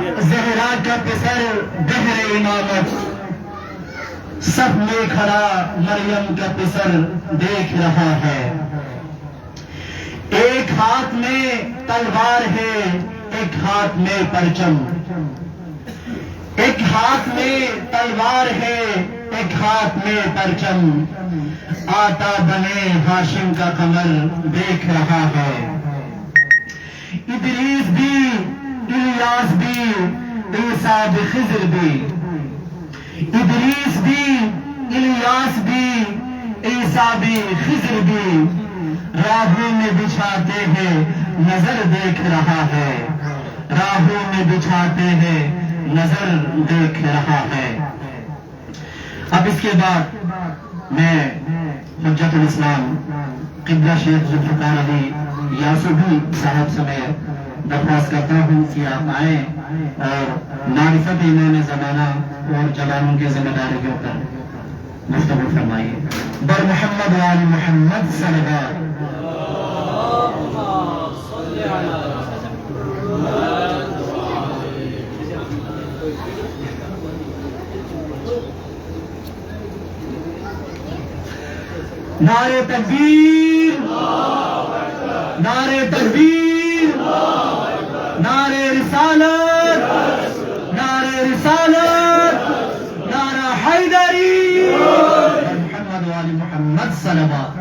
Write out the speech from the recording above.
زہرا کا پسر بہر امامت، صف میں کھڑا مریم کا پسر دیکھ رہا ہے۔ ایک ہاتھ میں تلوار ہے، ایک ہاتھ میں پرچم، ایک ہاتھ میں تلوار ہے، ایک ہاتھ میں پرچم، آتا بنے ہاشم کا قمر دیکھ رہا ہے۔ ادریس بھی، الیاس بھی، عیسیٰ بھی، خضر بھی، ادریس بھی، الیاس بھی، عیسیٰ بھی، خضر بھی، راہوں میں بچھاتے ہیں نظر دیکھ رہا ہے، راہوں میں بچھاتے ہیں نظر دیکھ رہا ہے۔ اب اس کے بعد میں حجت الاسلام قبلہ شیخ ذوالفقار علی یاسوبی صاحب سے میں درخواست کرتا ہوں کہ آپ آئیں اور معرفت امام زمانہ اور جوانوں کی ذمہ داریوں پر گفتگو فرمائیے۔ بر محمد و آل محمد صلوات۔ نعرہ تکبیر، نعرہ تکبیر، نعرہ رسالت، نعرہ رسالت، نعرہ حیدری، محمد و آل محمد صلوات۔